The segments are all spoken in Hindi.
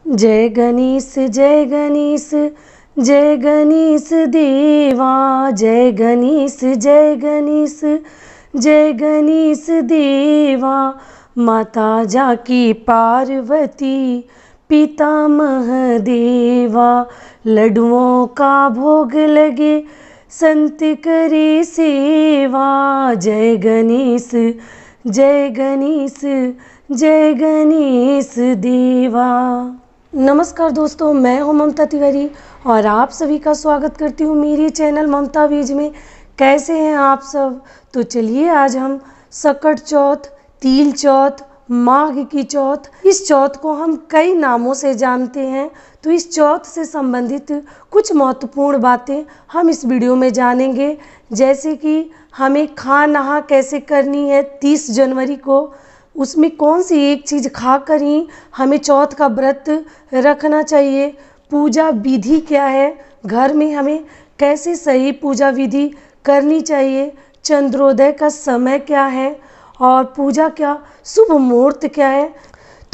जय गणेश जय गणेश जय गणेश देवा। जय गणेश जय गणेश जय गणेश देवा। माता जाकी पार्वती पिता महादेवा। लड्डुओं का भोग लगे संत करे सेवा। जय गणेश जय गणेश जय गणेश देवा। नमस्कार दोस्तों, मैं हूं ममता तिवारी और आप सभी का स्वागत करती हूं मेरी चैनल ममता वीज में। कैसे हैं आप सब? तो चलिए आज हम सकट चौथ, तिल चौथ, माघ की चौथ, इस चौथ को हम कई नामों से जानते हैं। तो इस चौथ से संबंधित कुछ महत्वपूर्ण बातें हम इस वीडियो में जानेंगे, जैसे कि हमें खा नहा कैसे करनी है 30 जनवरी को, उसमें कौन सी एक चीज़ खाकर ही हमें चौथ का व्रत रखना चाहिए, पूजा विधि क्या है, घर में हमें कैसे सही पूजा विधि करनी चाहिए, चंद्रोदय का समय क्या है और पूजा का शुभ मुहूर्त क्या है।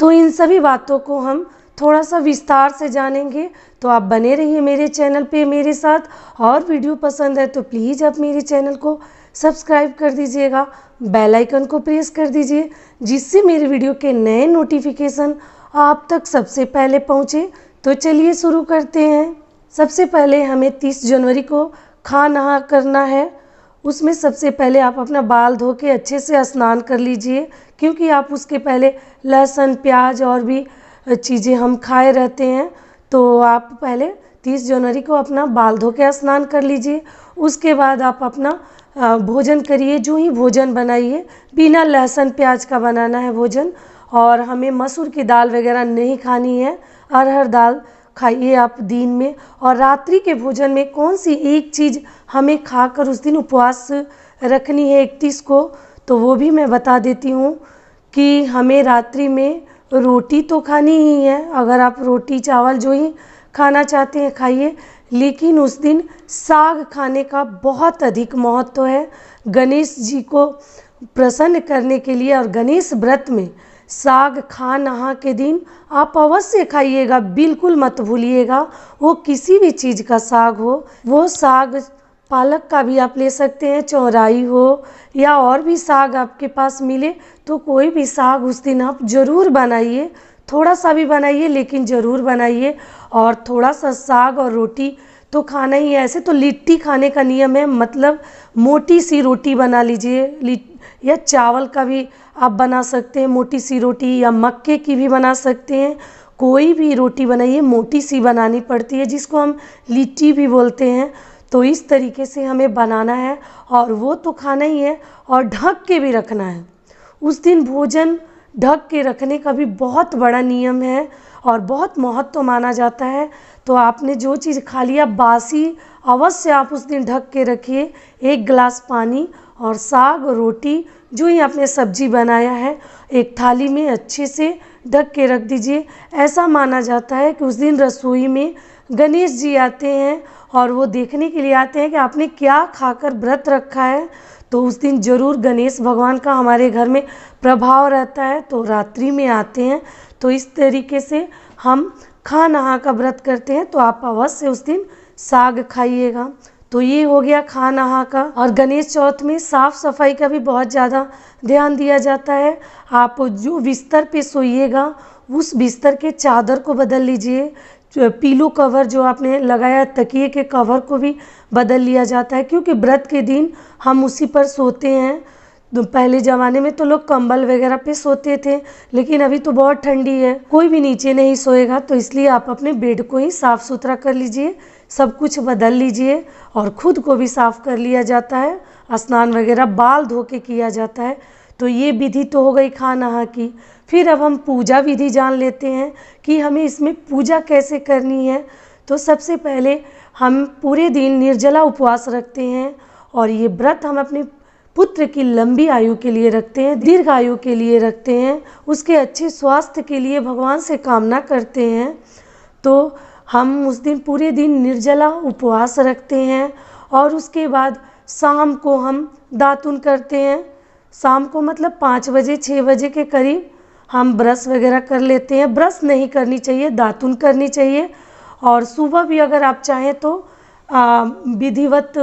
तो इन सभी बातों को हम थोड़ा सा विस्तार से जानेंगे। तो आप बने रहिए मेरे चैनल पे मेरे साथ, और वीडियो पसंद है तो प्लीज़ आप मेरे चैनल को सब्सक्राइब कर दीजिएगा, बेल आइकन को प्रेस कर दीजिए, जिससे मेरे वीडियो के नए नोटिफिकेशन आप तक सबसे पहले पहुँचे। तो चलिए शुरू करते हैं। सबसे पहले हमें 30 जनवरी को खा नहा करना है। उसमें सबसे पहले आप अपना बाल धो के अच्छे से स्नान कर लीजिए, क्योंकि आप उसके पहले लहसुन प्याज और भी चीज़ें हम खाए रहते हैं। तो आप पहले 30 जनवरी को अपना बाल धो के स्नान कर लीजिए। उसके बाद आप अपना भोजन करिए। जो ही भोजन बनाइए बिना लहसुन प्याज का बनाना है भोजन, और हमें मसूर की दाल वगैरह नहीं खानी है। अरहर दाल खाइए आप दिन में। और रात्रि के भोजन में कौन सी एक चीज़ हमें खाकर उस दिन उपवास रखनी है 31 को, तो वो भी मैं बता देती हूँ कि हमें रात्रि में रोटी तो खानी ही है। अगर आप रोटी चावल जो ही खाना चाहते हैं खाइए, लेकिन उस दिन साग खाने का बहुत अधिक महत्व है। गणेश जी को प्रसन्न करने के लिए और गणेश व्रत में साग खा नहा के दिन आप अवश्य खाइएगा, बिल्कुल मत भूलिएगा। वो किसी भी चीज़ का साग हो, वो साग पालक का भी आप ले सकते हैं, चौराई हो या और भी साग आपके पास मिले तो कोई भी साग उस दिन आप ज़रूर बनाइए। थोड़ा सा भी बनाइए लेकिन ज़रूर बनाइए। और थोड़ा सा साग और रोटी तो खाना ही है। ऐसे तो लिट्टी खाने का नियम है, मतलब मोटी सी रोटी बना लीजिए, या चावल का भी आप बना सकते हैं मोटी सी रोटी, या मक्के की भी बना सकते हैं। कोई भी रोटी बनाइए, मोटी सी बनानी पड़ती है, जिसको हम लिट्टी भी बोलते हैं। तो इस तरीके से हमें बनाना है और वो तो खाना ही है, और ढक के भी रखना है। उस दिन भोजन ढक के रखने का भी बहुत बड़ा नियम है और बहुत महत्व माना जाता है। तो आपने जो चीज़ खा लिया बासी, अवश्य आप उस दिन ढक के रखिए। 1 गिलास पानी और साग रोटी जो ही आपने सब्जी बनाया है एक थाली में अच्छे से ढक के रख दीजिए। ऐसा माना जाता है कि उस दिन रसोई में गणेश जी आते हैं और वो देखने के लिए आते हैं कि आपने क्या खाकर व्रत रखा है। तो उस दिन ज़रूर गणेश भगवान का हमारे घर में प्रभाव रहता है, तो रात्रि में आते हैं। तो इस तरीके से हम खा नहा का व्रत करते हैं। तो आप अवश्य उस दिन साग खाइएगा। तो ये हो गया खा नहा का। और गणेश चौथ में साफ़ सफाई का भी बहुत ज़्यादा ध्यान दिया जाता है। आप जो बिस्तर पे सोइएगा उस बिस्तर के चादर को बदल लीजिए। पीलो कवर जो आपने लगाया तकिए के कवर को भी बदल लिया जाता है, क्योंकि व्रत के दिन हम उसी पर सोते हैं। तो पहले ज़माने में तो लोग कंबल वगैरह पे सोते थे, लेकिन अभी तो बहुत ठंडी है, कोई भी नीचे नहीं सोएगा। तो इसलिए आप अपने बेड को ही साफ़ सुथरा कर लीजिए, सब कुछ बदल लीजिए। और ख़ुद को भी साफ़ कर लिया जाता है, स्नान वगैरह बाल धो के किया जाता है। तो ये विधि तो हो गई खा नहा की। फिर अब हम पूजा विधि जान लेते हैं कि हमें इसमें पूजा कैसे करनी है। तो सबसे पहले हम पूरे दिन निर्जला उपवास रखते हैं, और ये व्रत हम अपने पुत्र की लंबी आयु के लिए रखते हैं, दीर्घ आयु के लिए रखते हैं, उसके अच्छे स्वास्थ्य के लिए भगवान से कामना करते हैं। तो हम उस दिन पूरे दिन निर्जला उपवास रखते हैं, और उसके बाद शाम को हम दातुन करते हैं। शाम को मतलब 5 बजे 6 बजे के करीब हम ब्रश वगैरह कर लेते हैं। ब्रश नहीं करनी चाहिए, दातुन करनी चाहिए। और सुबह भी अगर आप चाहें तो विधिवत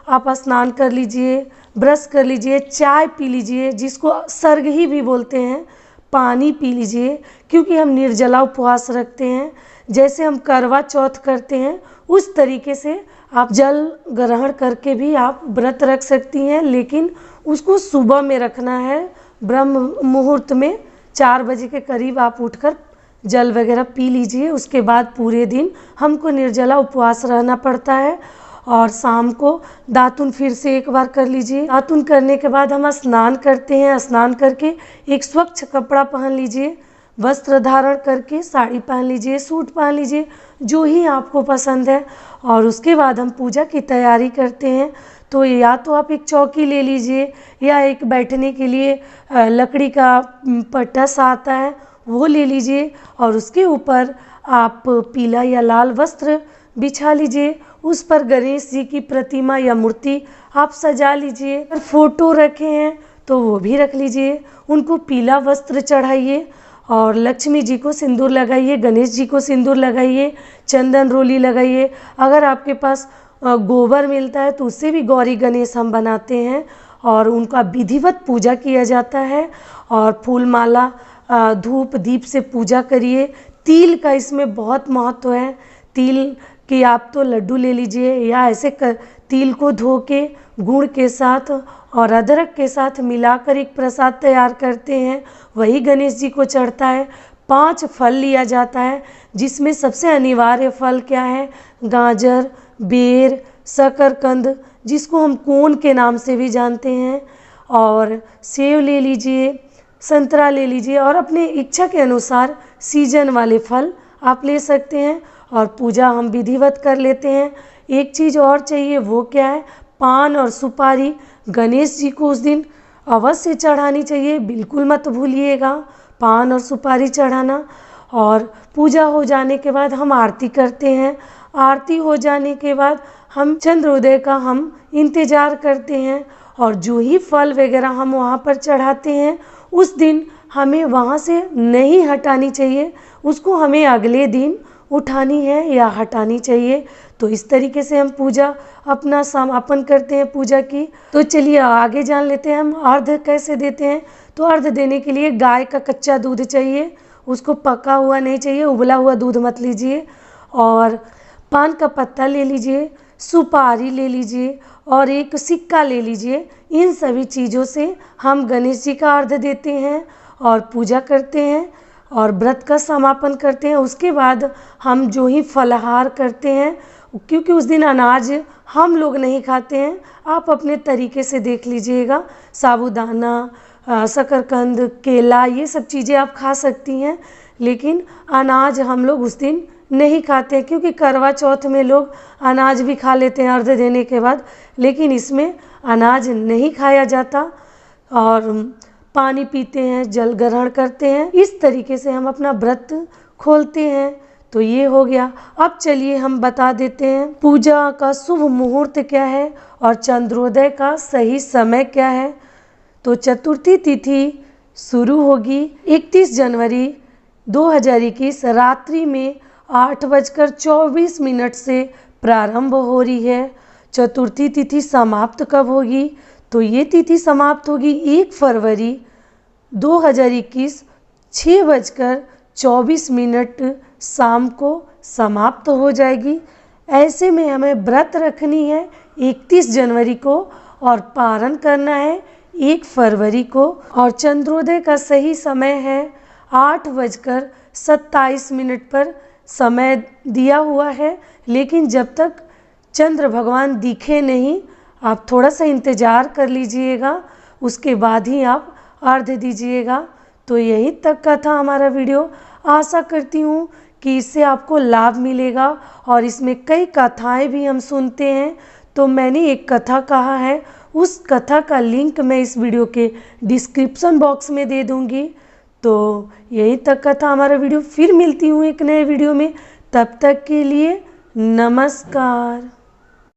आप स्नान कर लीजिए, ब्रश कर लीजिए, चाय पी लीजिए, जिसको सर्गही भी बोलते हैं, पानी पी लीजिए, क्योंकि हम निर्जला उपवास रखते हैं। जैसे हम करवा चौथ करते हैं उस तरीके से आप जल ग्रहण करके भी आप व्रत रख सकती हैं, लेकिन उसको सुबह में रखना है। ब्रह्म मुहूर्त में 4 बजे के करीब आप उठकर जल वगैरह पी लीजिए। उसके बाद पूरे दिन हमको निर्जला उपवास रहना पड़ता है। और शाम को दातुन फिर से एक बार कर लीजिए। दातुन करने के बाद हम स्नान करते हैं। स्नान करके एक स्वच्छ कपड़ा पहन लीजिए, वस्त्र धारण करके साड़ी पहन लीजिए, सूट पहन लीजिए, जो ही आपको पसंद है। और उसके बाद हम पूजा की तैयारी करते हैं। तो या तो आप एक चौकी ले लीजिए, या एक बैठने के लिए लकड़ी का पट्टा सा आता है वो ले लीजिए, और उसके ऊपर आप पीला या लाल वस्त्र बिछा लीजिए। उस पर गणेश जी की प्रतिमा या मूर्ति आप सजा लीजिए। अगर फोटो रखे हैं तो वो भी रख लीजिए। उनको पीला वस्त्र चढ़ाइए और लक्ष्मी जी को सिंदूर लगाइए, गणेश जी को सिंदूर लगाइए, चंदन रोली लगाइए। अगर आपके पास गोबर मिलता है तो उससे भी गौरी गणेश हम बनाते हैं और उनका विधिवत पूजा किया जाता है। और फूल माला धूप दीप से पूजा करिए। तिल का इसमें बहुत महत्व है। तिल कि आप तो लड्डू ले लीजिए, या ऐसे तिल को धो के गुड़ के साथ और अदरक के साथ मिलाकर एक प्रसाद तैयार करते हैं, वही गणेश जी को चढ़ता है। 5 फल लिया जाता है, जिसमें सबसे अनिवार्य फल क्या है? गाजर, बेर, शकरकंद, जिसको हम कोन के नाम से भी जानते हैं, और सेब ले लीजिए, संतरा ले लीजिए, और अपने इच्छा के अनुसार सीजन वाले फल आप ले सकते हैं। और पूजा हम विधिवत कर लेते हैं। एक चीज़ और चाहिए, वो क्या है? पान और सुपारी गणेश जी को उस दिन अवश्य चढ़ानी चाहिए, बिल्कुल मत भूलिएगा पान और सुपारी चढ़ाना। और पूजा हो जाने के बाद हम आरती करते हैं। आरती हो जाने के बाद हम चंद्रोदय का हम इंतज़ार करते हैं, और जो ही फल वगैरह हम वहाँ पर चढ़ाते हैं उस दिन हमें वहाँ से नहीं हटानी चाहिए, उसको हमें अगले दिन उठानी है या हटानी चाहिए। तो इस तरीके से हम पूजा अपना समापन करते हैं पूजा की। तो चलिए आगे जान लेते हैं हम अर्घ कैसे देते हैं। तो अर्घ देने के लिए गाय का कच्चा दूध चाहिए, उसको पका हुआ नहीं चाहिए, उबला हुआ दूध मत लीजिए। और पान का पत्ता ले लीजिए, सुपारी ले लीजिए, और एक सिक्का ले लीजिए। इन सभी चीज़ों से हम गणेश जी का अर्घ देते हैं और पूजा करते हैं और व्रत का समापन करते हैं। उसके बाद हम जो ही फलाहार करते हैं, क्योंकि उस दिन अनाज हम लोग नहीं खाते हैं, आप अपने तरीके से देख लीजिएगा। साबूदाना, शकरकंद, केला, ये सब चीज़ें आप खा सकती हैं, लेकिन अनाज हम लोग उस दिन नहीं खाते हैं, क्योंकि करवा चौथ में लोग अनाज भी खा लेते हैं अर्घ देने के बाद, लेकिन इसमें अनाज नहीं खाया जाता। और पानी पीते हैं, जल ग्रहण करते हैं। इस तरीके से हम अपना व्रत खोलते हैं। तो ये हो गया। अब चलिए हम बता देते हैं पूजा का शुभ मुहूर्त क्या है और चंद्रोदय का सही समय क्या है। तो चतुर्थी तिथि शुरू होगी 31 जनवरी 2021 रात्रि में 8:24 से प्रारंभ हो रही है। चतुर्थी तिथि समाप्त कब होगी? तो ये तिथि समाप्त होगी 1 फरवरी 2021 6:24 शाम को समाप्त हो जाएगी। ऐसे में हमें व्रत रखनी है 31 जनवरी को और पारण करना है 1 फरवरी को। और चंद्रोदय का सही समय है 8:27 पर समय दिया हुआ है, लेकिन जब तक चंद्र भगवान दिखे नहीं, आप थोड़ा सा इंतज़ार कर लीजिएगा, उसके बाद ही आप अर्घ दीजिएगा। तो यहीं तक का था हमारा वीडियो। आशा करती हूँ कि इससे आपको लाभ मिलेगा, और इसमें कई कथाएं भी हम सुनते हैं। तो मैंने एक कथा कहा है, उस कथा का लिंक मैं इस वीडियो के डिस्क्रिप्शन बॉक्स में दे दूँगी। तो यहीं तक का था हमारा वीडियो। फिर मिलती हूँ एक नए वीडियो में, तब तक के लिए नमस्कार।